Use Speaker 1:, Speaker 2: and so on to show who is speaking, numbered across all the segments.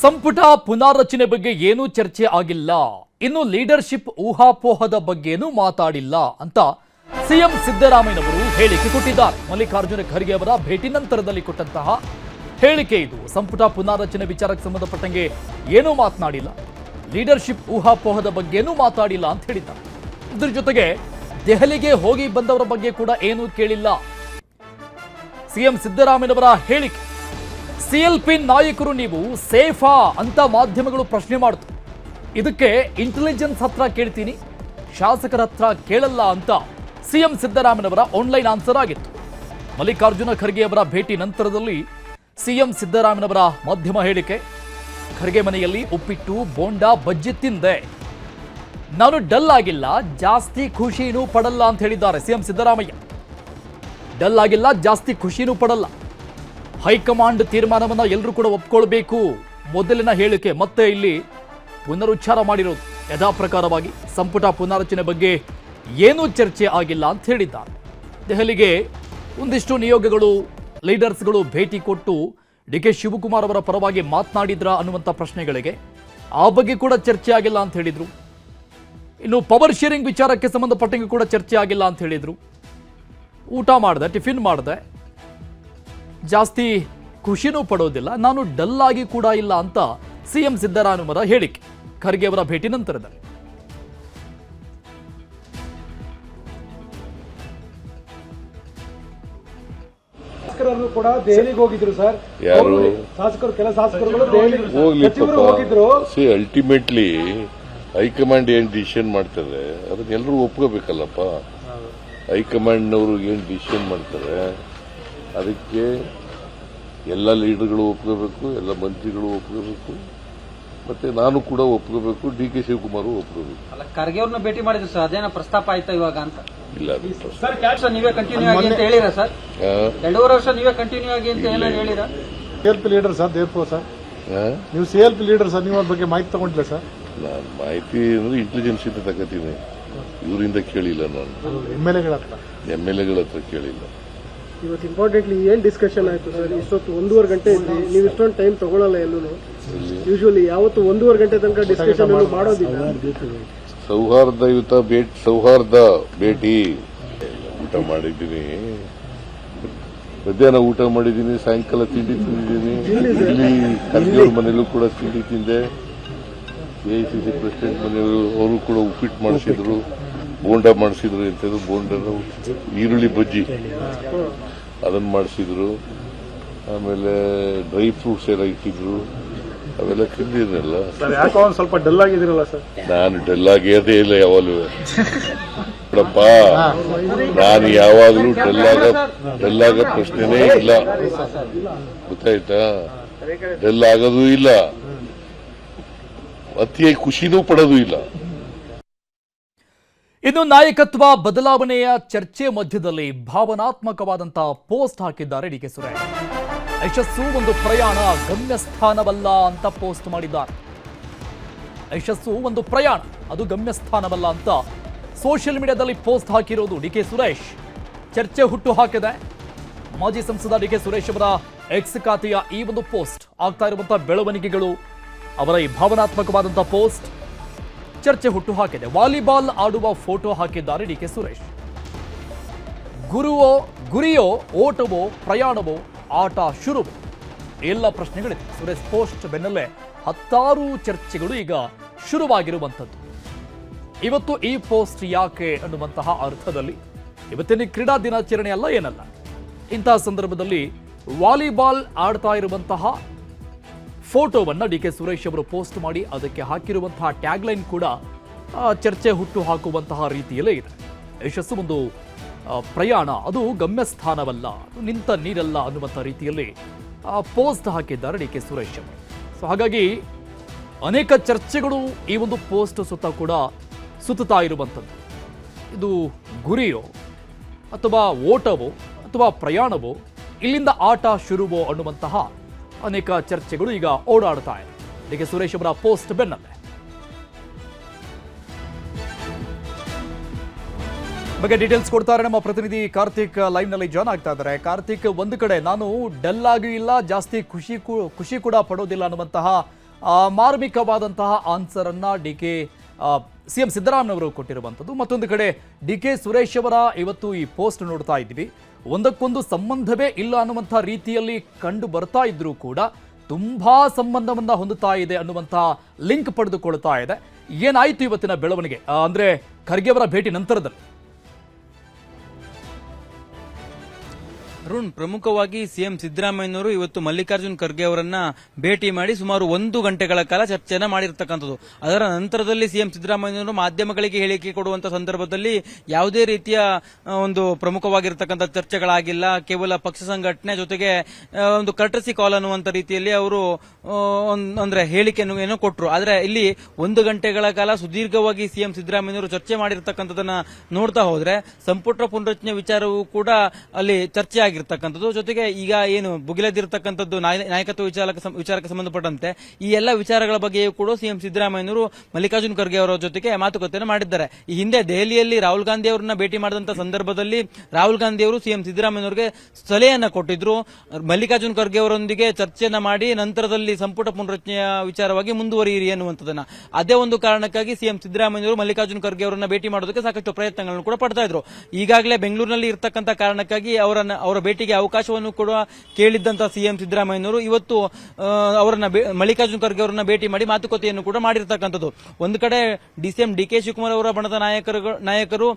Speaker 1: ಸಂಪುಟ ಪುನಾರಚನೆ ಬಗ್ಗೆ ಏನೂ ಚರ್ಚೆ ಆಗಿಲ್ಲ. ಇನ್ನು ಲೀಡರ್ಶಿಪ್ ಊಹಾಪೋಹದ ಬಗ್ಗೆನೂ ಮಾತಾಡಿಲ್ಲ ಅಂತ ಸಿಎಂ ಸಿದ್ದರಾಮಯ್ಯನವರು ಹೇಳಿಕೆ ಕೊಟ್ಟಿದ್ದಾರೆ. ಮಲ್ಲಿಕಾರ್ಜುನ ಖರ್ಗೆ ಅವರ ಭೇಟಿ ನಂತರದಲ್ಲಿ ಕೊಟ್ಟಂತಹ ಹೇಳಿಕೆ ಇದು. ಸಂಪುಟ ಪುನಾರಚನೆ ವಿಚಾರಕ್ಕೆ ಸಂಬಂಧಪಟ್ಟಂಗೆ ಏನೂ ಮಾತನಾಡಿಲ್ಲ, ಲೀಡರ್ಶಿಪ್ ಊಹಾಪೋಹದ ಬಗ್ಗೆನೂ ಮಾತಾಡಿಲ್ಲ ಅಂತ ಹೇಳಿದ್ದಾರೆ. ಇದರ ಜೊತೆಗೆ ದೆಹಲಿಗೆ ಹೋಗಿ ಬಂದವರ ಬಗ್ಗೆ ಕೂಡ ಏನೂ ಕೇಳಿಲ್ಲ. ಸಿಎಂ ಸಿದ್ದರಾಮಯ್ಯನವರ ಹೇಳಿಕೆ, ಸಿಎಲ್ಪಿ ನಾಯಕರು ನೀವು ಸೇಫಾ ಅಂತ ಮಾಧ್ಯಮಗಳು ಪ್ರಶ್ನೆ ಮಾಡಿತು. ಇದಕ್ಕೆ ಇಂಟೆಲಿಜೆನ್ಸ್ ಹತ್ರ ಕೇಳ್ತೀನಿ, ಶಾಸಕರ ಹತ್ರ ಕೇಳಲ್ಲ ಅಂತ ಸಿಎಂ ಸಿದ್ದರಾಮಯ್ಯನವರ ಆನ್ಲೈನ್ ಆನ್ಸರ್ ಆಗಿತ್ತು. ಮಲ್ಲಿಕಾರ್ಜುನ ಖರ್ಗೆ ಅವರ ಭೇಟಿ ನಂತರದಲ್ಲಿ ಸಿಎಂ ಸಿದ್ದರಾಮಯ್ಯನವರ ಮಾಧ್ಯಮ ಹೇಳಿಕೆ, ಖರ್ಗೆ ಮನೆಯಲ್ಲಿ ಉಪ್ಪಿಟ್ಟು ಬೋಂಡಾ ಬಜ್ಜಿ ತಿಂದೆ, ನಾನು ಡಲ್ ಆಗಿಲ್ಲ, ಜಾಸ್ತಿ ಖುಷಿನೂ ಪಡಲ್ಲ ಅಂತ ಹೇಳಿದ್ದಾರೆ ಸಿಎಂ ಸಿದ್ದರಾಮಯ್ಯ. ಡಲ್ ಆಗಿಲ್ಲ, ಜಾಸ್ತಿ ಖುಷಿನೂ ಪಡಲ್ಲ, ಹೈಕಮಾಂಡ್ ತೀರ್ಮಾನವನ್ನ ಎಲ್ಲರೂ ಕೂಡ ಒಪ್ಕೊಳ್ಬೇಕು. ಮೊದಲಿನ ಹೇಳಿಕೆ ಮತ್ತೆ ಇಲ್ಲಿ ಪುನರುಚ್ಚಾರ ಮಾಡಿರೋದು. ಯಥಾ ಪ್ರಕಾರವಾಗಿ ಸಂಪುಟ ಪುನಾರಚನೆ ಬಗ್ಗೆ ಏನೂ ಚರ್ಚೆ ಆಗಿಲ್ಲ ಅಂತ ಹೇಳಿದ್ದಾರೆ. ದೆಹಲಿಗೆ ಒಂದಿಷ್ಟು ನಿಯೋಗಗಳು, ಲೀಡರ್ಸ್ಗಳು ಭೇಟಿ ಕೊಟ್ಟು ಡಿಕೆ ಶಿವಕುಮಾರ್ ಅವರ ಪರವಾಗಿ ಮಾತನಾಡಿದ್ರ ಅನ್ನುವಂಥ ಪ್ರಶ್ನೆಗಳಿಗೆ ಆ ಬಗ್ಗೆ ಕೂಡ ಚರ್ಚೆ ಆಗಿಲ್ಲ ಅಂತ ಹೇಳಿದ್ರು. ಇನ್ನು ಪವರ್ ಶೇರಿಂಗ್ ವಿಚಾರಕ್ಕೆ ಸಂಬಂಧಪಟ್ಟಂಗೆ ಕೂಡ ಚರ್ಚೆ ಆಗಿಲ್ಲ ಅಂತ ಹೇಳಿದ್ರು. ಊಟ ಮಾಡಿದೆ, ಟಿಫಿನ್ ಮಾಡಿದೆ, ಜಾಸ್ತಿ ಖುಷಿನೂ ಪಡೋದಿಲ್ಲ, ನಾನು ಡಲ್ ಆಗಿ ಕೂಡ ಇಲ್ಲ ಅಂತ ಸಿಎಂ ಸಿದ್ದರಾಮಯ್ಯನವರ ಹೇಳಿಕೆ ಖರ್ಗೆ ಅವರ ಭೇಟಿ ನಂತರದಲ್ಲಿ.
Speaker 2: ಶಾಸಕರು ಕೂಡ ದೆಹಲಿಗೆ ಹೋಗಿದ್ರು ಸರ್.
Speaker 3: ಯಾರು
Speaker 2: ಶಾಸಕರು, ಕೆಲ ಶಾಸಕರುಗಳು ದೆಹಲಿಗೆ ಹೋಗಿದ್ರು.
Speaker 3: ಅಲ್ಟಿಮೇಟ್ಲಿ ಹೈಕಮಾಂಡ್ ಏನ್ ಡಿಸಿಷನ್ ಮಾಡ್ತಾರೆ ಅದನ್ನ ಎಲ್ಲರೂ ಒಪ್ಕೋಬೇಕಲ್ಲಪ್ಪ. ಹೈಕಮಾಂಡ್ನವರು ಏನ್ ಡಿಸಿಷನ್ ಮಾಡ್ತಾರೆ ಅದಕ್ಕೆ ಎಲ್ಲ ಲೀಡರ್ಗಳು ಒಪ್ಕೋಬೇಕು, ಎಲ್ಲ ಮಂತ್ರಿಗಳು ಒಪ್ಕೋಬೇಕು, ಮತ್ತೆ ನಾನು ಕೂಡ ಒಪ್ಕೋಬೇಕು, ಡಿ ಕೆ ಶಿವಕುಮಾರ್ ಒಪ್ಕೋಬೇಕು.
Speaker 4: ಖರ್ಗೆ ಅವ್ರನ್ನ ಭೇಟಿ ಮಾಡಿದ್ರು ಸರ್, ಅದೇನೋ ಪ್ರಸ್ತಾಪ ಆಯ್ತಾ ಇವಾಗ ಅಂತ?
Speaker 3: ಇಲ್ಲ,
Speaker 4: ಸರ್ ನೀವೇ ಕಂಟಿನ್ಯೂ ಆಗಿ ಅಂತ ಹೇಳಿರಾ ಸರ್? 2.5 ವರ್ಷ ನೀವೇ ಕಂಟಿನ್ಯೂ ಆಗಿ ಅಂತ ಏನೋ ಹೇಳಿರಾ?
Speaker 2: ಸಿಎಲ್ಪಿ ಲೀಡರ್ ಸರ್, ದೇವ್ರ ಸರ್, ನೀವು ಸಿಎಲ್ಪಿ ಲೀಡರ್ ಸರ್, ನೀವು ಅದ್ರ ಬಗ್ಗೆ ಮಾಹಿತಿ ತಗೊಂಡಿಲ್ಲ ಸರ್?
Speaker 3: ನಾನು ಮಾಹಿತಿ ಅಂದ್ರೆ ಇಂಟೆಲಿಜೆನ್ಸ್ ಇಂದ ತಗೋತೀನಿ, ಇವರಿಂದ ಕೇಳಿಲ್ಲ. ನಾನು ಎಮ್ಎಲ್ಎಗಳ ಹತ್ರ ಕೇಳಿಲ್ಲ.
Speaker 5: ಇವತ್ತು ಇಂಪಾರ್ಟೆಂಟ್ಲಿ ಏನ್ ಡಿಸ್ಕಷನ್ ಆಯ್ತು ಸರ್? ಇಷ್ಟೊತ್ತು 1.5 ಗಂಟೆ ಇದ್ರಿ, ನೀವು ಇಷ್ಟೊಂದು ಟೈಮ್ ತಗೊಳ್ಳಲ್ಲ ಎಲ್ಲೂ. ಯೂಶುವಲಿ ಯಾವತ್ತು 1.5 ಗಂಟೆ ತನಕ ಡಿಸ್ಕಷನ್ ಮಾಡೋದಿಲ್ಲ.
Speaker 3: ಸೌಹಾರ್ದ ಭೇಟಿ. ಊಟ ಮಾಡಿದ್ದೀನಿ, ಮಧ್ಯಾಹ್ನ ಊಟ ಮಾಡಿದ್ದೀನಿ, ಸಾಯಂಕಾಲ ತಿಂಡಿ ತಿಂದಿದ್ದೀನಿ. ಇಲ್ಲಿ ಖರ್ಗೆ ಮನೆಯಲ್ಲೂ ಕೂಡ ತಿಂಡಿ ತಿಂದೆ. ಎಐಸಿಸಿ ಪ್ರೆಸಿಡೆಂಟ್ ಮನೆಯವರು ಅವರು ಕೂಡ ಉಪ್ಪಿಟ್ಟು ಮಾಡಿಸಿದ್ರು, ಬೋಂಡಾ ಮಾಡಿಸಿದ್ರು. ಎಂಥದ್ದು ಬೋಂಡ, ಈರುಳ್ಳಿ ಬಜ್ಜಿ ಅದನ್ನು ಮಾಡಿಸಿದ್ರು. ಆಮೇಲೆ ಡ್ರೈ ಫ್ರೂಟ್ಸ್ ಎಲ್ಲ ಇಟ್ಟಿದ್ರು, ಅವೆಲ್ಲ ತಿಂದಿದ್ರಲ್ಲ.
Speaker 2: ಯಾಕೋ ಒಂದು ಸ್ವಲ್ಪ ಡಲ್ ಆಗಿದಿರಲ್ಲ ಸರ್?
Speaker 3: ನಾನು ಡಲ್ ಆಗಿರೋದೇ ಇಲ್ಲ ಯಾವಾಗಲೂ ನೋಡಪ್ಪ. ನಾನು ಯಾವಾಗಲೂ ಡಲ್ ಆಗೋ ಪ್ರಶ್ನೆನೇ ಇಲ್ಲ, ಗೊತ್ತಾಯ್ತಾ? ಡಲ್ ಆಗೋದೂ ಇಲ್ಲ, ಅತಿಯಾಗಿ ಖುಷಿನೂ ಪಡೋದು ಇಲ್ಲ.
Speaker 1: ಇನ್ನು ನಾಯಕತ್ವ ಬದಲಾವಣೆಯ ಚರ್ಚೆ ಮಧ್ಯದಲ್ಲಿ ಭಾವನಾತ್ಮಕವಾದಂತಹ ಪೋಸ್ಟ್ ಹಾಕಿದ್ದಾರೆ ಡಿಕೆ ಸುರೇಶ್. ಯಶಸ್ಸು ಒಂದು ಪ್ರಯಾಣ, ಗಮ್ಯಸ್ಥಾನವಲ್ಲ ಅಂತ ಪೋಸ್ಟ್ ಮಾಡಿದ್ದಾರೆ. ಯಶಸ್ಸು ಒಂದು ಪ್ರಯಾಣ, ಅದು ಗಮ್ಯಸ್ಥಾನವಲ್ಲ ಅಂತ ಸೋಷಿಯಲ್ ಮೀಡಿಯಾದಲ್ಲಿ ಪೋಸ್ಟ್ ಹಾಕಿರೋದು ಡಿಕೆ ಸುರೇಶ್. ಚರ್ಚೆ ಹುಟ್ಟು ಹಾಕಿದೆ. ಮಾಜಿ ಸಂಸದ ಡಿಕೆ ಸುರೇಶ್ ಅವರ ಎಕ್ಸ್ ಖಾತೆಯ ಈ ಒಂದು ಪೋಸ್ಟ್, ಆಗ್ತಾ ಇರುವಂತಹ ಬೆಳವಣಿಗೆಗಳು, ಅವರ ಈ ಭಾವನಾತ್ಮಕವಾದಂತಹ ಪೋಸ್ಟ್ ಚರ್ಚೆ ಹುಟ್ಟು ಹಾಕಿದೆ. ವಾಲಿಬಾಲ್ ಆಡುವ ಫೋಟೋ ಹಾಕಿದ್ದಾರೆ ಡಿಕೆ ಸುರೇಶ್. ಗುರಿಯೋ ಓಟವೋ ಪ್ರಯಾಣವೋ ಆಟ ಶುರುವೋ ಎಲ್ಲ ಪ್ರಶ್ನೆಗಳಿದೆ. ಸುರೇಶ್ ಪೋಸ್ಟ್ ಬೆನ್ನಲ್ಲೇ 10 ಚರ್ಚೆಗಳು ಈಗ ಶುರುವಾಗಿರುವಂಥದ್ದು. ಇವತ್ತು ಈ ಪೋಸ್ಟ್ ಯಾಕೆ ಅನ್ನುವಂತಹ ಅರ್ಥದಲ್ಲಿ, ಇವತ್ತಿನ ಕ್ರೀಡಾ ದಿನಾಚರಣೆ ಅಲ್ಲ ಏನಲ್ಲ, ಇಂತಹ ಸಂದರ್ಭದಲ್ಲಿ ವಾಲಿಬಾಲ್ ಆಡ್ತಾ ಇರುವಂತಹ ಫೋಟೋವನ್ನು ಡಿಕೆ ಸುರೇಶ್ ಅವರು ಪೋಸ್ಟ್ ಮಾಡಿ ಅದಕ್ಕೆ ಹಾಕಿರುವಂತಹ ಟ್ಯಾಗ್ಲೈನ್ ಕೂಡ ಚರ್ಚೆ ಹುಟ್ಟು ಹಾಕುವಂತಹ ರೀತಿಯಲ್ಲೇ ಇದೆ. ಯಶಸ್ಸು ಒಂದು ಪ್ರಯಾಣ, ಅದು ಗಮ್ಯಸ್ಥಾನವಲ್ಲ, ಅದು ನಿಂತ ನೀರಲ್ಲ ಅನ್ನುವಂಥ ರೀತಿಯಲ್ಲಿ ಪೋಸ್ಟ್ ಹಾಕಿದ್ದಾರೆ ಡಿಕೆ ಸುರೇಶ್ ಅವರು. ಸೊ ಹಾಗಾಗಿ ಅನೇಕ ಚರ್ಚೆಗಳು ಈ ಒಂದು ಪೋಸ್ಟ್ ಸುತ್ತ ಕೂಡ ಸುತ್ತಾ ಇರುವಂಥದ್ದು. ಇದು ಗುರಿಯೋ ಅಥವಾ ಓಟವೋ ಅಥವಾ ಪ್ರಯಾಣವೋ, ಇಲ್ಲಿಂದ ಆಟ ಶುರುವೋ ಅನ್ನುವಂತಹ ಅನೇಕ ಚರ್ಚೆಗಳು ಈಗ ಓಡಾಡ್ತಾ ಇದೆ ಡಿಕೆ ಸುರೇಶ್ ಅವರ ಪೋಸ್ಟ್ ಬೆನ್ನಲ್ಲೇ. ಬಗ್ಗೆ ಡೀಟೇಲ್ಸ್ ಕೊಡ್ತಾರೆ ನಮ್ಮ ಪ್ರತಿನಿಧಿ ಕಾರ್ತಿಕ್ ಲೈವ್ ನಲ್ಲಿ ಜಾಯ್ನ್ ಆಗ್ತಾ ಇದ್ದಾರೆ. ಕಾರ್ತಿಕ್, ಒಂದು ಕಡೆ ನಾನು ಡಲ್ ಆಗಿ ಇಲ್ಲ, ಜಾಸ್ತಿ ಖುಷಿ ಕೂಡ ಪಡೋದಿಲ್ಲ ಅನ್ನುವಂತಹ ಮಾರ್ಮಿಕವಾದಂತಹ ಆನ್ಸರ್ ಅನ್ನ ಸಿಎಂ ಸಿದ್ದರಾಮಯ್ಯವರು ಕೊಟ್ಟಿರುವಂಥದ್ದು. ಮತ್ತೊಂದು ಕಡೆ ಕೆ ಸುರೇಶ್ ಅವರ ಇವತ್ತು ಈ ಪೋಸ್ಟ್ ನೋಡ್ತಾ ಇದ್ವಿ, ಒಂದಕ್ಕೊಂದು ಸಂಬಂಧವೇ ಇಲ್ಲ ಅನ್ನುವಂಥ ರೀತಿಯಲ್ಲಿ ಕಂಡು ಬರ್ತಾ ಇದ್ರೂ ಕೂಡ ತುಂಬಾ ಸಂಬಂಧವನ್ನ ಹೊಂದುತ್ತಾ ಇದೆ ಅನ್ನುವಂತಹ ಲಿಂಕ್ ಪಡೆದುಕೊಳ್ತಾ ಇದೆ. ಏನಾಯ್ತು ಇವತ್ತಿನ ಬೆಳವಣಿಗೆ ಅಂದ್ರೆ ಖರ್ಗೆ ಅವರ ಭೇಟಿ ನಂತರದಲ್ಲಿ?
Speaker 6: ಅರುಣ್, ಪ್ರಮುಖವಾಗಿ ಸಿಎಂ ಸಿದ್ದರಾಮಯ್ಯನವರು ಇವತ್ತು ಮಲ್ಲಿಕಾರ್ಜುನ್ ಖರ್ಗೆ ಅವರನ್ನ ಭೇಟಿ ಮಾಡಿ ಸುಮಾರು 1 ಗಂಟೆಗಳ ಕಾಲ ಚರ್ಚೆಯನ್ನ ಮಾಡಿರ್ತಕ್ಕಂಥದ್ದು. ಅದರ ನಂತರದಲ್ಲಿ ಸಿಎಂ ಸಿದ್ದರಾಮಯ್ಯನವರು ಮಾಧ್ಯಮಗಳಿಗೆ ಹೇಳಿಕೆ ಕೊಡುವಂತ ಸಂದರ್ಭದಲ್ಲಿ ಯಾವುದೇ ರೀತಿಯ ಒಂದು ಪ್ರಮುಖವಾಗಿರ್ತಕ್ಕಂಥ ಚರ್ಚೆಗಳಾಗಿಲ್ಲ. ಕೇವಲ ಪಕ್ಷ ಸಂಘಟನೆ ಜೊತೆಗೆ ಒಂದು ಕರ್ಟಸಿ ಕಾಲ್ ಅನ್ನುವಂತ ರೀತಿಯಲ್ಲಿ ಅವರು ಅಂದ್ರೆ ಹೇಳಿಕೆಯನ್ನು ಏನೋ ಕೊಟ್ಟರು. ಆದ್ರೆ ಇಲ್ಲಿ 1 ಗಂಟೆಗಳ ಕಾಲ ಸುದೀರ್ಘವಾಗಿ ಸಿಎಂ ಸಿದ್ದರಾಮಯ್ಯನವರು ಚರ್ಚೆ ಮಾಡಿರ್ತಕ್ಕಂಥದನ್ನ ನೋಡ್ತಾ ಹೋದ್ರೆ ಸಂಪುಟ ಪುನರಚನೆ ವಿಚಾರವೂ ಕೂಡ ಅಲ್ಲಿ ಚರ್ಚೆ ಆಗಿರ್ತಕ್ಕಂಥದ್ದು. ಜೊತೆಗೆ ಈಗ ಏನು ಭುಗಿಲೆದಿರ್ತಕ್ಕಂಥದ್ದು ನಾಯಕತ್ವ ವಿಚಾರಕ್ಕೆ ಸಂಬಂಧಪಟ್ಟಂತೆ ಈ ಎಲ್ಲ ವಿಚಾರಗಳ ಬಗ್ಗೆಯೂ ಕೂಡ ಸಿಎಂ ಸಿದ್ದರಾಮಯ್ಯನವರು ಮಲ್ಲಿಕಾರ್ಜುನ್ ಖರ್ಗೆ ಅವರ ಜೊತೆಗೆ ಮಾತುಕತೆಯನ್ನು ಮಾಡಿದ್ದಾರೆ. ಈ ಹಿಂದೆ ದೆಹಲಿಯಲ್ಲಿ ರಾಹುಲ್ ಗಾಂಧಿ ಅವರನ್ನ ಭೇಟಿ ಮಾಡಿದಂತ ಸಂದರ್ಭದಲ್ಲಿ ರಾಹುಲ್ ಗಾಂಧಿ ಅವರು ಸಿಎಂ ಸಿದ್ದರಾಮಯ್ಯನವರಿಗೆ ಸಲಹೆಯನ್ನ ಕೊಟ್ಟಿದ್ರು, ಮಲ್ಲಿಕಾರ್ಜುನ್ ಖರ್ಗೆ ಅವರೊಂದಿಗೆ ಚರ್ಚೆಯನ್ನ ಮಾಡಿ ನಂತರದಲ್ಲಿ ಸಂಪುಟ ಪುನರಚನೆಯ ವಿಚಾರವಾಗಿ ಮುಂದುವರಿಯಿರಿ ಅನ್ನುವಂಥದ್ದನ್ನ. ಅದೇ ಒಂದು ಕಾರಣಕ್ಕಾಗಿ ಸಿಎಂ ಸಿದ್ದರಾಮಯ್ಯನವರು ಮಲ್ಲಿಕಾರ್ಜುನ್ ಖರ್ಗೆ ಅವರನ್ನ ಭೇಟಿ ಮಾಡೋದಕ್ಕೆ ಸಾಕಷ್ಟು ಪ್ರಯತ್ನಗಳನ್ನು ಕೂಡ ಪಡ್ತಾ ಇದ್ರು. ಈಗಾಗಲೇ ಬೆಂಗಳೂರಿನಲ್ಲಿ ಇರ್ತಕ್ಕಂಥ ಕಾರಣಕ್ಕಾಗಿ ಅವರ ಭೇಟಿಗೆ ಅವಕಾಶವನ್ನು ಕೂಡ ಕೇಳಿದ್ದಂತ ಸಿಎಂ ಸಿದ್ದರಾಮಯ್ಯನವರು ಇವತ್ತು ಅವರನ್ನ ಮಲ್ಲಿಕಾರ್ಜುನ್ ಖರ್ಗೆ ಅವರನ್ನ ಭೇಟಿ ಮಾಡಿ ಮಾತುಕತೆಯನ್ನು ಕೂಡ ಮಾಡಿರ್ತಕ್ಕಂಥದ್ದು. ಒಂದು ಕಡೆ ಸಿಎಂ ಕೆ ಶಿವಕುಮಾರ್ ಅವರ ಬಣದ ನಾಯಕರು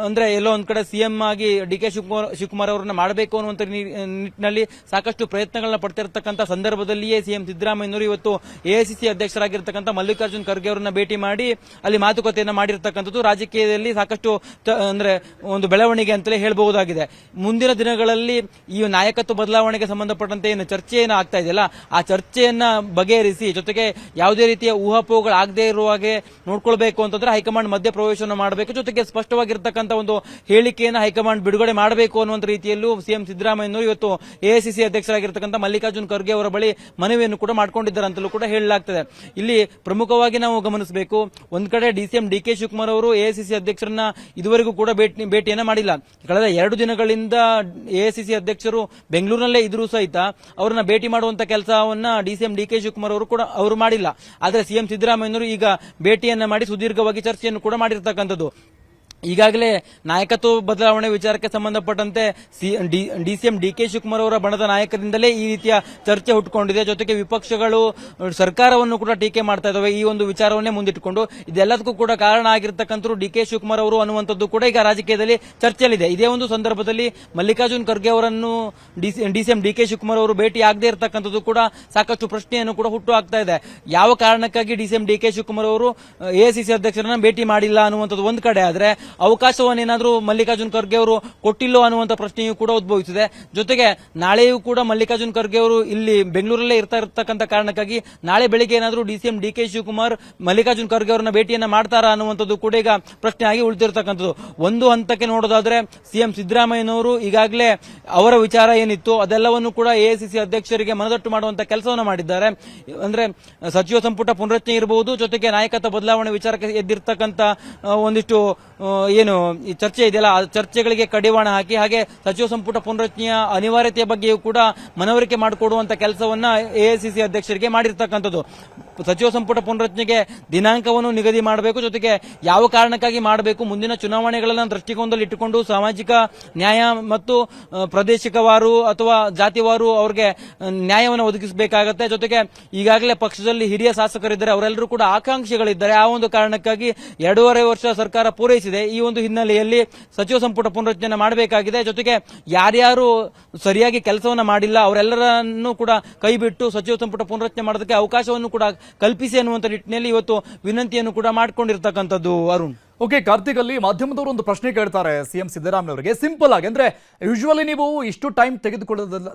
Speaker 6: ಅಂದ್ರೆ ಎಲ್ಲೋ ಒಂದ್ ಕಡೆ ಸಿಎಂ ಆಗಿ ಕೆ ಶಿವಕುಮಾರ್ ಅವರನ್ನ ಮಾಡಬೇಕು ಅನ್ನುವಂತ ನಿಟ್ಟಿನಲ್ಲಿ ಸಾಕಷ್ಟು ಪ್ರಯತ್ನಗಳನ್ನ ಪಡ್ತಿರ್ತಕ್ಕಂಥ ಸಂದರ್ಭದಲ್ಲಿಯೇ ಸಿಎಂ ಸಿದ್ದರಾಮಯ್ಯನವರು ಇವತ್ತು ಎಐಸಿಸಿ ಅಧ್ಯಕ್ಷರಾಗಿರ್ತಕ್ಕಂಥ ಮಲ್ಲಿಕಾರ್ಜುನ್ ಖರ್ಗೆ ಅವರನ್ನ ಭೇಟಿ ಮಾಡಿ ಅಲ್ಲಿ ಮಾತುಕತೆಯನ್ನ ಮಾಡಿರ್ತಕ್ಕಂಥದ್ದು ರಾಜಕೀಯದಲ್ಲಿ ಸಾಕಷ್ಟು ಅಂದ್ರೆ ಒಂದು ಬೆಳವಣಿಗೆ ಅಂತಲೇ ಹೇಳಬಹುದಾಗಿದೆ. ಮುಂದಿನ ದಿನಗಳಲ್ಲಿ ಈ ನಾಯಕತ್ವ ಬದಲಾವಣೆಗೆ ಸಂಬಂಧಪಟ್ಟಂತೆ ಏನು ಚರ್ಚೆ ಏನು ಆಗ್ತಾ ಇದೆಯಲ್ಲ ಆ ಚರ್ಚೆಯನ್ನ ಬಗೆಹರಿಸಿ ಜೊತೆಗೆ ಯಾವುದೇ ರೀತಿಯ ಊಹಾಪೋಹಗಳು ಆಗದೆ ಇರುವ ಹಾಗೆ ನೋಡ್ಕೊಳ್ಬೇಕು ಅಂತಂದ್ರೆ ಹೈಕಮಾಂಡ್ ಮಧ್ಯ ಪ್ರವೇಶವನ್ನು ಮಾಡಬೇಕು. ಜೊತೆಗೆ ಸ್ಪಷ್ಟವಾಗಿರ್ತಕ್ಕಂಥ ಒಂದು ಹೇಳಿಕೆಯನ್ನು ಹೈಕಮಾಂಡ್ ಬಿಡುಗಡೆ ಮಾಡಬೇಕು ಅನ್ನುವಂತ ರೀತಿಯಲ್ಲೂ ಸಿಎಂ ಸಿದ್ದರಾಮಯ್ಯನವರು ಇವತ್ತು ಎಐಸಿಸಿ ಅಧ್ಯಕ್ಷರಾಗಿರ್ತಕ್ಕಂಥ ಮಲ್ಲಿಕಾರ್ಜುನ್ ಖರ್ಗೆ ಅವರ ಬಳಿ ಮನವಿಯನ್ನು ಕೂಡ ಮಾಡ್ಕೊಂಡಿದ್ದಾರೆ ಅಂತಲೂ ಕೂಡ ಹೇಳಲಾಗ್ತದೆ. ಇಲ್ಲಿ ಪ್ರಮುಖವಾಗಿ ನಾವು ಗಮನಿಸಬೇಕು, ಒಂದ್ ಕಡೆ ಸಿಎಂ ಕೆ ಶಿವಕುಮಾರ್ ಅವರು ಎಐಸಿಸಿ ಅಧ್ಯಕ್ಷರನ್ನ ಇದುವರೆಗೂ ಕೂಡ ಭೇಟಿಯನ್ನ ಮಾಡಿಲ್ಲ. ಕಳೆದ 2 ದಿನಗಳಿಂದ ಎಐಸಿಸಿ ಅಧ್ಯಕ್ಷರು ಬೆಂಗಳೂರಿನಲ್ಲೇ ಇದ್ರೂ ಸಹಿತ ಅವರನ್ನ ಭೇಟಿ ಮಾಡುವಂತ ಕೆಲಸವನ್ನ ಸಿಎಂ ಕೆ ಶಿವಕುಮಾರ್ ಅವರು ಮಾಡಿಲ್ಲ. ಆದ್ರೆ ಸಿಎಂ ಸಿದ್ದರಾಮಯ್ಯನವರು ಈಗ ಭೇಟಿಯನ್ನ ಮಾಡಿ ಸುದೀರ್ಘವಾಗಿ ಚರ್ಚೆಯನ್ನು ಕೂಡ ಮಾಡಿರ್ತಕ್ಕಂಥದ್ದು. ಈಗಾಗಲೇ ನಾಯಕತ್ವ ಬದಲಾವಣೆ ವಿಚಾರಕ್ಕೆ ಸಂಬಂಧಪಟ್ಟಂತೆ ಸಿಎಂ ಕೆ ಶಿವಕುಮಾರ್ ಅವರ ಬಣದ ನಾಯಕರಿಂದಲೇ ಈ ರೀತಿಯ ಚರ್ಚೆ ಹುಟ್ಟುಕೊಂಡಿದೆ. ಜೊತೆಗೆ ವಿಪಕ್ಷಗಳು ಸರ್ಕಾರವನ್ನು ಕೂಡ ಟೀಕೆ ಮಾಡ್ತಾ ಇದ್ದಾವೆ ಈ ಒಂದು ವಿಚಾರವನ್ನೇ ಮುಂದಿಟ್ಟುಕೊಂಡು. ಇದೆಲ್ಲದಕ್ಕೂ ಕೂಡ ಕಾರಣ ಆಗಿರ್ತಕ್ಕಂಥ ಕೆ ಶಿವಕುಮಾರ್ ಅವರು ಅನ್ನುವಂಥದ್ದು ಕೂಡ ಈಗ ರಾಜಕೀಯದಲ್ಲಿ ಚರ್ಚೆಯಲ್ಲಿದೆ. ಇದೇ ಒಂದು ಸಂದರ್ಭದಲ್ಲಿ ಮಲ್ಲಿಕಾರ್ಜುನ್ ಖರ್ಗೆ ಅವರನ್ನು ಸಿಎಂ ಕೆ ಶಿವಕುಮಾರ್ ಅವರು ಭೇಟಿ ಆಗದೆ ಇರತಕ್ಕಂಥದ್ದು ಕೂಡ ಸಾಕಷ್ಟು ಪ್ರಶ್ನೆಯನ್ನು ಕೂಡ ಹುಟ್ಟು ಹಾಕ್ತಾ ಇದೆ. ಯಾವ ಕಾರಣಕ್ಕಾಗಿ ಸಿಎಂ ಕೆ ಶಿವಕುಮಾರ್ ಅವರು ಎಐಸಿಸಿ ಅಧ್ಯಕ್ಷರನ್ನ ಭೇಟಿ ಮಾಡಿಲ್ಲ ಅನ್ನುವಂಥದ್ದು ಒಂದ್ ಕಡೆ ಆದ್ರೆ ಅವಕಾಶವನ್ನೇನಾದ್ರೂ ಮಲ್ಲಿಕಾರ್ಜುನ್ ಖರ್ಗೆ ಅವರು ಕೊಟ್ಟಿಲ್ಲೋ ಅನ್ನುವಂಥ ಪ್ರಶ್ನೆಯೂ ಕೂಡ ಉದ್ಭವಿಸಿದೆ. ಜೊತೆಗೆ ನಾಳೆಯೂ ಕೂಡ ಮಲ್ಲಿಕಾರ್ಜುನ್ ಖರ್ಗೆ ಅವರು ಇಲ್ಲಿ ಬೆಂಗಳೂರಲ್ಲೇ ಇರ್ತಕ್ಕಂಥ ಕಾರಣಕ್ಕಾಗಿ ನಾಳೆ ಬೆಳಿಗ್ಗೆ ಏನಾದರೂ ಸಿಎಂ ಕೆ ಶಿವಕುಮಾರ್ ಮಲ್ಲಿಕಾರ್ಜುನ್ ಖರ್ಗೆ ಅವರನ್ನ ಭೇಟಿಯನ್ನ ಮಾಡ್ತಾರಾ ಅನ್ನುವಂಥದ್ದು ಕೂಡ ಈಗ ಪ್ರಶ್ನೆ ಆಗಿ ಉಳಿದಿರತಕ್ಕಂಥದ್ದು. ಒಂದು ಹಂತಕ್ಕೆ ನೋಡೋದಾದ್ರೆ ಸಿಎಂ ಸಿದ್ದರಾಮಯ್ಯನವರು ಈಗಾಗಲೇ ಅವರ ವಿಚಾರ ಏನಿತ್ತು ಅದೆಲ್ಲವನ್ನು ಕೂಡ ಎಐಸಿಸಿ ಅಧ್ಯಕ್ಷರಿಗೆ ಮನದಟ್ಟು ಮಾಡುವಂತ ಕೆಲಸವನ್ನು ಮಾಡಿದ್ದಾರೆ. ಅಂದ್ರೆ ಸಚಿವ ಸಂಪುಟ ಪುನರಚನೆ ಇರಬಹುದು, ಜೊತೆಗೆ ನಾಯಕತ್ವ ಬದಲಾವಣೆ ವಿಚಾರಕ್ಕೆ ಎದ್ದಿರ್ತಕ್ಕಂಥ ಒಂದಿಷ್ಟು ಏನು ಈ ಚರ್ಚೆ ಇದೆಯಲ್ಲ ಆ ಚರ್ಚೆಗಳಿಗೆ ಕಡಿವಾಣ ಹಾಕಿ ಹಾಗೆ ಸಚಿವ ಸಂಪುಟ ಪುನರಚನೆಯ ಅನಿವಾರ್ಯತೆಯ ಬಗ್ಗೆಯೂ ಕೂಡ ಮನವರಿಕೆ ಮಾಡಿಕೊಡುವಂತ ಕೆಲಸವನ್ನ ಎಐಸಿಸಿ ಅಧ್ಯಕ್ಷರಿಗೆ ಮಾಡಿರ್ತಕ್ಕಂಥದ್ದು. ಸಚಿವ ಸಂಪುಟ ಪುನರಚನೆಗೆ ದಿನಾಂಕವನ್ನು ನಿಗದಿ ಮಾಡಬೇಕು, ಜೊತೆಗೆ ಯಾವ ಕಾರಣಕ್ಕಾಗಿ ಮಾಡಬೇಕು, ಮುಂದಿನ ಚುನಾವಣೆಗಳನ್ನು ದೃಷ್ಟಿಕೋನದಲ್ಲಿ ಇಟ್ಟುಕೊಂಡು ಸಾಮಾಜಿಕ ನ್ಯಾಯ ಮತ್ತು ಪ್ರಾದೇಶಿಕವಾರು ಅಥವಾ ಜಾತಿವಾರು ಅವರಿಗೆ ನ್ಯಾಯವನ್ನು ಒದಗಿಸಬೇಕಾಗತ್ತೆ. ಜೊತೆಗೆ ಈಗಾಗಲೇ ಪಕ್ಷದಲ್ಲಿ ಹಿರಿಯ ಶಾಸಕರಿದ್ದಾರೆ, ಅವರೆಲ್ಲರೂ ಕೂಡ ಆಕಾಂಕ್ಷಿಗಳಿದ್ದಾರೆ. ಆ ಒಂದು ಕಾರಣಕ್ಕಾಗಿ 2.5 ವರ್ಷ ಸರ್ಕಾರ ಪೂರೈಸಿದೆ. ಈ ಒಂದು ಹಿನ್ನೆಲೆಯಲ್ಲಿ ಸಚಿವ ಸಂಪುಟ ಪುನರಚನೆ ಮಾಡಬೇಕಾಗಿದೆ. ಜೊತೆಗೆ ಯಾರ್ಯಾರು ಸರಿಯಾಗಿ ಕೆಲಸವನ್ನ ಮಾಡಿಲ್ಲ ಅವರೆಲ್ಲರನ್ನೂ ಕೂಡ ಕೈಬಿಟ್ಟು ಸಚಿವ ಸಂಪುಟ ಪುನರಚನೆ ಮಾಡೋದಕ್ಕೆ ಅವಕಾಶವನ್ನು ಕೂಡ ಕಲ್ಪಿಸಿ ಅನ್ನುವಂಥ ನಿಟ್ಟಿನಲ್ಲಿ ಇವತ್ತು ವಿನಂತಿಯನ್ನು ಕೂಡ ಮಾಡಿಕೊಂಡಿರ್ತಕ್ಕಂಥದ್ದು. ಅರುಣ್,
Speaker 1: ಓಕೆ ಕಾರ್ತಿಕ್, ಅಲ್ಲಿ ಮಾಧ್ಯಮದವರು ಒಂದು ಪ್ರಶ್ನೆ ಕೇಳ್ತಾರೆ ಸಿಎಂ ಸಿದ್ದರಾಮಯ್ಯ ಅವರಿಗೆ. ಸಿಂಪಲ್ ಆಗಿ ಅಂದ್ರೆ ಯೂಶುವಲಿ ನೀವು ಇಷ್ಟು ಟೈಮ್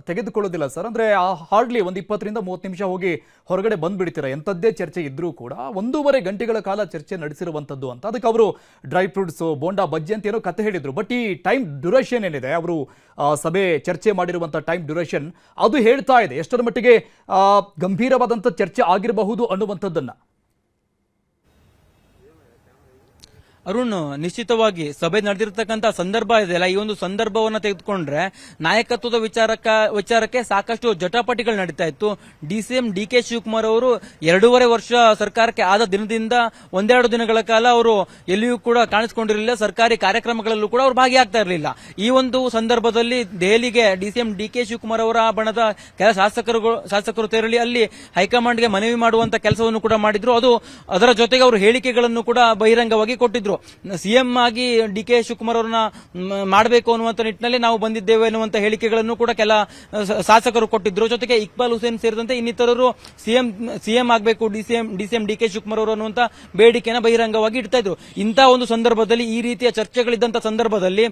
Speaker 1: ತೆಗೆದುಕೊಳ್ಳೋದಿಲ್ಲ ಸರ್, ಅಂದ್ರೆ ಹಾರ್ಡ್ಲಿ ಒಂದು 20ರಿಂದ 30 ನಿಮಿಷ ಹೋಗಿ ಹೊರಗಡೆ ಬಂದ್ಬಿಡ್ತೀರಾ ಎಂಥದ್ದೇ ಚರ್ಚೆ ಇದ್ರೂ ಕೂಡ 1.5 ಗಂಟೆಗಳ ಕಾಲ ಚರ್ಚೆ ನಡೆಸಿರುವಂಥದ್ದು ಅಂತ. ಅದಕ್ಕೆ ಅವರು ಡ್ರೈ ಫ್ರೂಟ್ಸ್ ಬೋಂಡಾ ಬಜ್ಜಿ ಅಂತ ಏನೋ ಕತೆ ಹೇಳಿದ್ರು. ಬಟ್ ಈ ಟೈಮ್ ಡ್ಯೂರೇಷನ್ ಏನಿದೆ, ಅವರು ಸಭೆ ಚರ್ಚೆ ಮಾಡಿರುವಂಥ ಟೈಮ್ ಡ್ಯೂರೇಷನ್ ಅದು ಹೇಳ್ತಾ ಇದೆ ಎಷ್ಟರ ಮಟ್ಟಿಗೆ ಗಂಭೀರವಾದಂಥ ಚರ್ಚೆ ಆಗಿರಬಹುದು ಅನ್ನುವಂಥದ್ದನ್ನ.
Speaker 6: ಅರುಣ್, ನಿಶ್ಚಿತವಾಗಿ ಸಭೆ ನಡೆದಿರ್ತಕ್ಕಂಥ ಸಂದರ್ಭ ಇದೆಯಲ್ಲ, ಈ ಒಂದು ಸಂದರ್ಭವನ್ನ ತೆಗೆದುಕೊಂಡ್ರೆ ನಾಯಕತ್ವದ ವಿಚಾರಕ್ಕೆ ಸಾಕಷ್ಟು ಜಟಾಪಟಿಗಳು ನಡೀತಾ ಇತ್ತು. ಡಿಸಿಎಂ ಡಿಕೆ ಶಿವಕುಮಾರ್ ಅವರು 2.5 ವರ್ಷ ಸರ್ಕಾರಕ್ಕೆ ಆದ ದಿನದಿಂದ ಒಂದೆರಡು ದಿನಗಳ ಕಾಲ ಅವರು ಎಲ್ಲಿಯೂ ಕೂಡ ಕಾಣಿಸಿಕೊಂಡಿರಲಿಲ್ಲ, ಸರ್ಕಾರಿ ಕಾರ್ಯಕ್ರಮಗಳಲ್ಲೂ ಕೂಡ ಅವರು ಭಾಗಿಯಾಗ್ತಾ ಇರಲಿಲ್ಲ. ಈ ಒಂದು ಸಂದರ್ಭದಲ್ಲಿ ದೆಹಲಿಗೆ ಡಿಸಿಎಂ ಡಿಕೆ ಶಿವಕುಮಾರ್ ಅವರ ಬಣದ ಕೆಲ ಶಾಸಕರು ತೆರಳಿ ಅಲ್ಲಿ ಹೈಕಮಾಂಡ್ಗೆ ಮನವಿ ಮಾಡುವಂತ ಕೆಲಸವನ್ನು ಕೂಡ ಮಾಡಿದ್ರು. ಅದರ ಜೊತೆಗೆ ಅವರು ಹೇಳಿಕೆಗಳನ್ನು ಕೂಡ ಬಹಿರಂಗವಾಗಿ ಕೊಟ್ಟಿದ್ರು. ಸಿಎಂ ಆಗಿ ಡಿಕೆ ಶಿವಕುಮಾರ್ ಅವರನ್ನ ಮಾಡಬೇಕು ಅನ್ನುವಂತ ನಿಟ್ಟಿನಲ್ಲಿ ನಾವು ಬಂದಿದ್ದೇವೆ ಎನ್ನುವಂತ ಹೇಳಿಕೆಗಳನ್ನು ಕೂಡ ಕೆಲ ಶಾಸಕರು ಕೊಟ್ಟಿದ್ರು. ಜೊತೆಗೆ ಇಕ್ಬಾಲ್ ಹುಸೇನ್ ಸೇರಿದಂತೆ ಇನ್ನಿತರರು ಸಿಎಂ ಆಗಬೇಕು ಡಿಸಿಎಂ ಡಿಕೆ ಶಿವಕುಮಾರ್ ಅವರು ಅನ್ನುವಂತ ಬೇಡಿಕೆಯನ್ನು ಬಹಿರಂಗವಾಗಿ ಇಡ್ತಾ ಇದ್ರು. ಇಂತಹ ಒಂದು ಸಂದರ್ಭದಲ್ಲಿ, ಈ ರೀತಿಯ ಚರ್ಚೆಗಳಿದ್ದಂತ ಸಂದರ್ಭದಲ್ಲಿ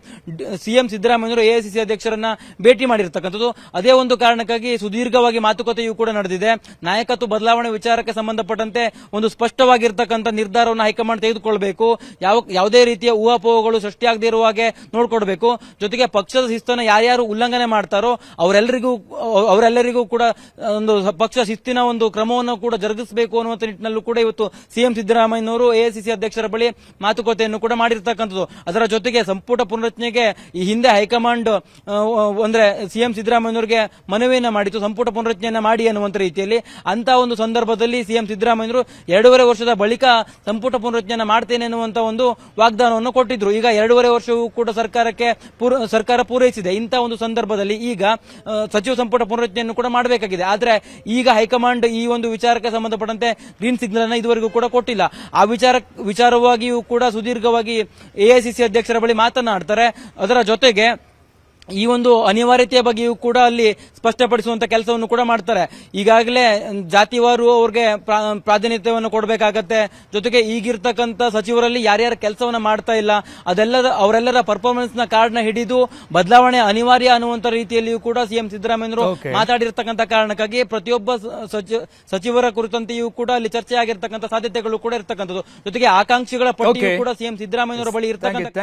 Speaker 6: ಸಿಎಂ ಸಿದ್ದರಾಮಯ್ಯರು ಎಐಸಿಸಿ ಅಧ್ಯಕ್ಷರನ್ನ ಭೇಟಿ ಮಾಡಿರ್ತಕ್ಕಂಥದ್ದು. ಅದೇ ಒಂದು ಕಾರಣಕ್ಕಾಗಿ ಸುದೀರ್ಘವಾಗಿ ಮಾತುಕತೆಯೂ ಕೂಡ ನಡೆದಿದೆ. ನಾಯಕತ್ವ ಬದಲಾವಣೆ ವಿಚಾರಕ್ಕೆ ಸಂಬಂಧಪಟ್ಟಂತೆ ಒಂದು ಸ್ಪಷ್ಟವಾಗಿರ್ತಕ್ಕಂಥ ನಿರ್ಧಾರವನ್ನು ಹೈಕಮಾಂಡ್ ತೆಗೆದುಕೊಳ್ಬೇಕು, ಯಾವುದೇ ರೀತಿಯ ಊಹಾಪೋಹಗಳು ಸೃಷ್ಟಿಯಾಗದೇ ಇರುವ ಹಾಗೆ ನೋಡ್ಕೊಳ್ಬೇಕು. ಜೊತೆಗೆ ಪಕ್ಷದ ಶಿಸ್ತನ್ನು ಯಾರ್ಯಾರು ಉಲ್ಲಂಘನೆ ಮಾಡ್ತಾರೋ ಅವರೆಲ್ಲರಿಗೂ ಕೂಡ ಒಂದು ಪಕ್ಷ ಶಿಸ್ತಿನ ಒಂದು ಕ್ರಮವನ್ನು ಕೂಡ ಜರುಗಿಸಬೇಕು ಅನ್ನುವಂಥ ನಿಟ್ಟಿನಲ್ಲೂ ಕೂಡ ಇವತ್ತು ಸಿಎಂ ಸಿದ್ದರಾಮಯ್ಯನವರು ಎಐಸಿಸಿ ಅಧ್ಯಕ್ಷರ ಬಳಿ ಮಾತುಕತೆಯನ್ನು ಕೂಡ ಮಾಡಿರ್ತಕ್ಕಂಥದ್ದು. ಅದರ ಜೊತೆಗೆ ಸಂಪುಟ ಪುನರಚನೆಗೆ ಈ ಹಿಂದೆ ಹೈಕಮಾಂಡ್ ಅಂದ್ರೆ ಸಿಎಂ ಸಿದ್ದರಾಮಯ್ಯನವರಿಗೆ ಮನವಿಯನ್ನ ಮಾಡಿತ್ತು, ಸಂಪುಟ ಪುನರಚನೆಯನ್ನ ಮಾಡಿ ಅನ್ನುವಂತ ರೀತಿಯಲ್ಲಿ. ಅಂತ ಒಂದು ಸಂದರ್ಭದಲ್ಲಿ ಸಿಎಂ ಸಿದ್ದರಾಮಯ್ಯನವರು 2.5 ವರ್ಷದ ಬಳಿಕ ಸಂಪುಟ ಪುನರಚನೆಯನ್ನ ಮಾಡ್ತೇನೆ ಎನ್ನುವಂತ ಒಂದು ವಾಗ್ದಾನವನ್ನು ಕೊಟ್ಟಿದ್ರು. ಈಗ 2.5 ವರ್ಷವೂ ಕೂಡ ಸರ್ಕಾರ ಪೂರೈಸಿದೆ. ಇಂತಹ ಒಂದು ಸಂದರ್ಭದಲ್ಲಿ ಈಗ ಸಚಿವ ಸಂಪುಟ ಪುನರಚನೆಯನ್ನು ಕೂಡ ಮಾಡಬೇಕಾಗಿದೆ. ಆದ್ರೆ ಈಗ ಹೈಕಮಾಂಡ್ ಈ ಒಂದು ವಿಚಾರಕ್ಕೆ ಸಂಬಂಧಪಟ್ಟಂತೆ ಗ್ರೀನ್ ಸಿಗ್ನಲ್ ಅನ್ನ ಇದುವರೆಗೂ ಕೂಡ ಕೊಟ್ಟಿಲ್ಲ. ಆ ವಿಚಾರವಾಗಿಯೂ ಕೂಡ ಸುದೀರ್ಘವಾಗಿ ಎಐಸಿಸಿ ಅಧ್ಯಕ್ಷರ ಬಳಿ ಮಾತನಾಡ್ತಾರೆ. ಅದರ ಜೊತೆಗೆ ಈ ಒಂದು ಅನಿವಾರ್ಯತೆಯ ಬಗ್ಗೆಯೂ ಕೂಡ ಅಲ್ಲಿ ಸ್ಪಷ್ಟಪಡಿಸುವಂತ ಕೆಲಸವನ್ನು ಕೂಡ ಮಾಡ್ತಾರೆ. ಈಗಾಗಲೇ ಜಾತಿವಾರು ಅವ್ರಿಗೆ ಪ್ರಾಧಾನ್ಯತೆಯನ್ನು ಕೊಡಬೇಕಾಗತ್ತೆ. ಜೊತೆಗೆ ಈಗಿರ್ತಕ್ಕಂಥ ಸಚಿವರಲ್ಲಿ ಯಾರ್ಯಾರ ಕೆಲಸವನ್ನ ಮಾಡ್ತಾ ಇಲ್ಲ ಅವರೆಲ್ಲರ ಪರ್ಫಾರ್ಮೆನ್ಸ್ ನ ಕಾರ್ಡ್ನ ಹಿಡಿದು ಬದಲಾವಣೆ ಅನಿವಾರ್ಯ ಅನ್ನುವಂತ ರೀತಿಯಲ್ಲಿಯೂ ಕೂಡ ಸಿಎಂ ಸಿದ್ದರಾಮಯ್ಯರು ಮಾತಾಡಿರ್ತಕ್ಕಂಥ ಕಾರಣಕ್ಕಾಗಿ ಪ್ರತಿಯೊಬ್ಬ ಸಚಿವರ ಕುರಿತಂತೆಯೂ ಕೂಡ ಅಲ್ಲಿ ಚರ್ಚೆ ಆಗಿರ್ತಕ್ಕಂಥ ಸಾಧ್ಯತೆಗಳು ಕೂಡ ಇರ್ತಕ್ಕಂಥದ್ದು. ಜೊತೆಗೆ ಆಕಾಂಕ್ಷಿಗಳ ಪಟ್ಟಿಯೂ ಕೂಡ ಸಿಎಂ ಸಿದ್ದರಾಮಯ್ಯನವರ ಬಳಿ ಇರ್ತಕ್ಕಂಥ